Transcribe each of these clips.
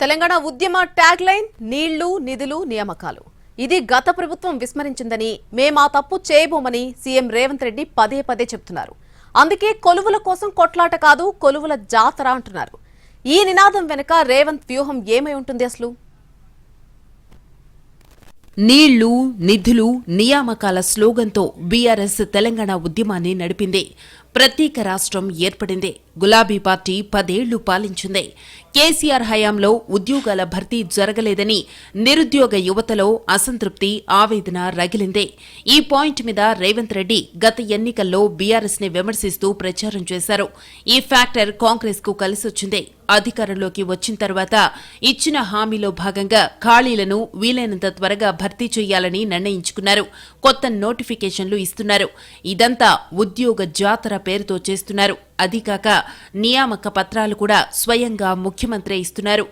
తెలంగాణ ఉద్యమ tag line నీళ్లు నిధులు నియామకాలు. ఇది గత ప్రభుత్వం విస్మరించిందని, మేమా తప్పు చేయబోమని సీఎం రేవంత్ రెడ్డి పదే పదే చెబుతున్నారు. అందుకే కొలువుల కోసం కొట్లాట కాదు, కొలువుల జాతర అంటున్నారు. ఈ నినాదం వెనుక రేవంత్ వ్యూహం ఏమై ఉంటుంది అసలు? నీళ్లు నిధులు నియామకాల స్లోగన్తో బీఆర్ఎస్ తెలంగాణ ఉద్యమాన్ని నడిపింది. ప్రత్యేక రాష్ట్రం ఏర్పడింది. గులాబీ పార్టీ 10 ఏళ్లు పాలించింది. కేసీఆర్ హయాంలో ఉద్యోగాల భర్తీ జరగలేదని నిరుద్యోగ యువతలో అసంతృప్తి, ఆవేదన రగిలింది. ఈ పాయింట్ మీద రేవంత్ రెడ్డి గత ఎన్నికల్లో బీఆర్ఎస్ ని విమర్శిస్తూ ప్రచారం చేశారు. ఈ ఫ్యాక్టర్ కాంగ్రెస్ కు కలిసొచ్చింది. అధికారంలోకి వచ్చిన తర్వాత ఇచ్చిన హామీలో భాగంగా ఖాళీలను వీలైనంత త్వరగా భర్తీ చేయాలని నిర్ణయించుకున్నారు. కొత్త నోటిఫికేషన్లు ఇస్తున్నారు. ఇదంతా ఉద్యోగ జాతర పేరుతో చేస్తున్నారు. అదికాక నియామక పత్రాలు కూడా స్వయంగా ముఖ్యమంత్రే ఇస్తున్నారు.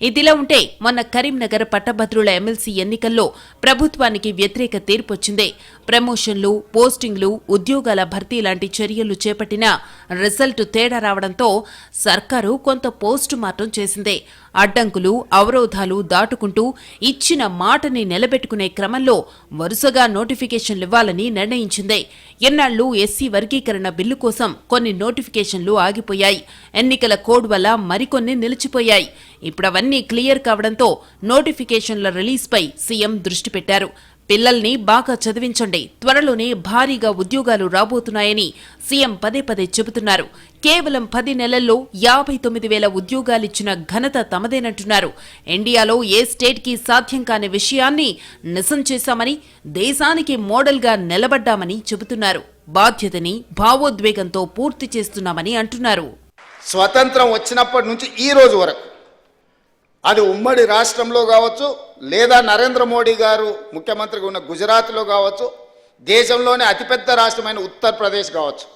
ఇదిలా ఉంటే మొన్న కరీంనగర్ పట్టభద్రుల ఎమ్మెల్సీ ఎన్నికల్లో ప్రభుత్వానికి వ్యతిరేక తీర్పొచ్చింది. ప్రమోషన్లు, పోస్టింగ్లు, ఉద్యోగాల భర్తీ లాంటి చర్యలు చేపట్టినా రిజల్ట్ తేడా రావడంతో సర్కారు కొంత పోస్టు మార్టం చేసింది. అడ్డంకులు, అవరోధాలు దాటుకుంటూ ఇచ్చిన మాటని నిలబెట్టుకునే క్రమంలో వరుసగా నోటిఫికేషన్లివ్వాలని నిర్ణయించింది. ఎన్నాళ్లు ఎస్సీ వర్గీకరణ బిల్లు కోసం కొన్ని నోటిఫికేషన్లు ఆగిపోయాయి. ఎన్నికల కోడ్ వల్ల మరికొన్ని నిలిచిపోయాయి. ఇప్పుడవన్నీ క్లియర్ కావడంతో నోటిఫికేషన్ల రిలీజ్పై సీఎం దృష్టి పెట్టారు. పిల్లల్ని బాగా చదివించండి, త్వరలోనే భారీగా ఉద్యోగాలు రాబోతున్నాయని సీఎం పదే పదే చెబుతున్నారు. కేవలం 10 నెలల్లో 59,000 ఉద్యోగాలిచ్చిన ఘనత తమదేనంటున్నారు. ఇండియాలో ఏ స్టేట్ కి సాధ్యం కాని విషయాన్ని నిజం చేశామని, దేశానికి మోడల్గా నిలబడ్డామని చెబుతున్నారు. బాధ్యతని భావోద్వేగంతో పూర్తి చేస్తున్నామని అంటున్నారు. స్వతంత్రం వచ్చినప్పటి నుంచి ఈ రోజు వరకు అది ఉమ్మడి రాష్ట్రంలో కావచ్చు, లేదా నరేంద్ర మోడీ గారు ముఖ్యమంత్రిగా ఉన్న గుజరాత్లో కావచ్చు, దేశంలోనే అతిపెద్ద రాష్ట్రమైన ఉత్తరప్రదేశ్ కావచ్చు,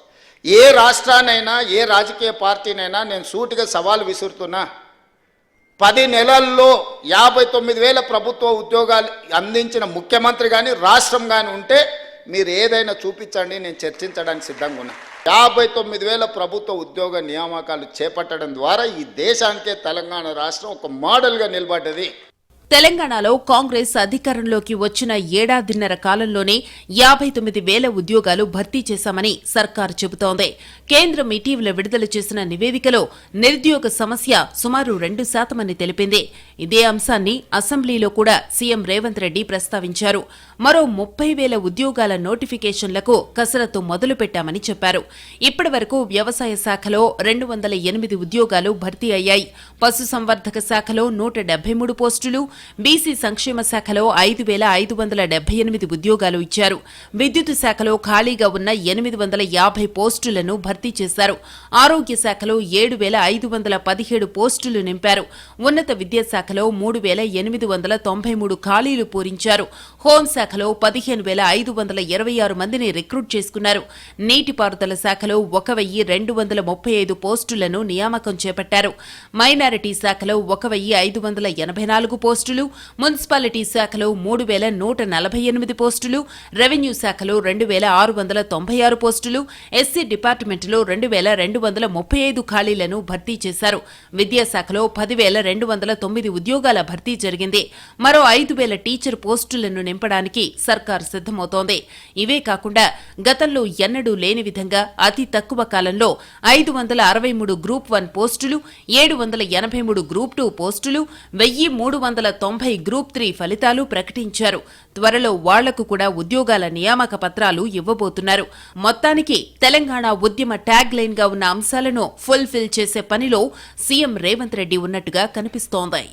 ఏ రాష్ట్రాన్నైనా ఏ రాజకీయ పార్టీనైనా నేను సూటిగా సవాల్ విసురుతున్నా. 10 నెలల్లో 59,000 ప్రభుత్వ ఉద్యోగాలు అందించిన ముఖ్యమంత్రి కానీ రాష్ట్రం కానీ ఉంటే మీరు ఏదైనా చూపించండి, నేను చర్చించడానికి సిద్ధంగా ఉన్నా. 59,000 ప్రభుత్వ ఉద్యోగ నియామకాలు చేపట్టడం ద్వారా ఈ దేశానికే తెలంగాణ రాష్ట్రం ఒక మోడల్గా నిలబడ్డది. తెలంగాణలో కాంగ్రెస్ అధికారంలోకి వచ్చిన ఏడాదిన్నర కాలంలోనే 59,000 ఉద్యోగాలు భర్తీ చేశామని సర్కారు చెబుతోంది. కేంద్రం ఇటీవల విడుదల చేసిన నివేదికలో నిరుద్యోగ సమస్య సుమారు 2% అని తెలిపింది. ఇదే అంశాన్ని అసెంబ్లీలో కూడా సీఎం రేవంత్ రెడ్డి ప్రస్తావించారు. మరో 30,000 ఉద్యోగాల నోటిఫికేషన్లకు కసరత్తు మొదలుపెట్టామని చెప్పారు. ఇప్పటి వరకు వ్యవసాయ శాఖలో 208 ఉద్యోగాలు భర్తీ అయ్యాయి. పశుసంవర్ధక శాఖలో 173 పోస్టులు, బీసీ సంక్షేమ శాఖలో 5,578 ఉద్యోగాలు ఇచ్చారు. విద్యుత్ శాఖలో ఖాళీగా ఉన్న 850 పోస్టులను భర్తీ చేశారు. ఆరోగ్య శాఖలో 7,517 పోస్టులు నింపారు. ఉన్నత విద్యాశాఖలో 3,893 ఖాళీలు పూరించారు. హోంశాఖలో 15,526 మందిని రిక్రూట్ చేసుకున్నారు. నీటిపారుదల శాఖలో 1,235 పోస్టులను నియామకం చేపట్టారు. మైనారిటీ శాఖలో 1,584 పోస్టులు, మున్సిపాలిటీ శాఖలో 3,148 పోస్టులు, రెవెన్యూ శాఖలో 2,696 పోస్టులు, ఎస్సీ డిపార్ట్మెంట్లో 2,235 ఖాళీలను భర్తీ చేశారు. విద్యాశాఖలో 10,209 ఉద్యోగాల భర్తీ జరిగింది. మరో 5,000 టీచర్ పోస్టులను నింపడానికి సర్కారు సిద్దమవుతోంది. ఇవే కాకుండా గతంలో ఎన్నడూ లేని విధంగా అతి తక్కువ కాలంలో 563 గ్రూప్ 1 పోస్టులు, 783 గ్రూప్ 2 పోస్టులు, 1,390 గ్రూప్ 3 ఫలితాలు ప్రకటించారు. త్వరలో వాళ్లకు కూడా ఉద్యోగాల నియామక పత్రాలు ఇవ్వబోతున్నారు. మొత్తానికి తెలంగాణ ఉద్యమ ట్యాగ్ లైన్ గా ఉన్న అంశాలను ఫుల్ఫిల్ చేసే పనిలో సీఎం రేవంత్ రెడ్డి ఉన్నట్టుగా కనిపిస్తోంది.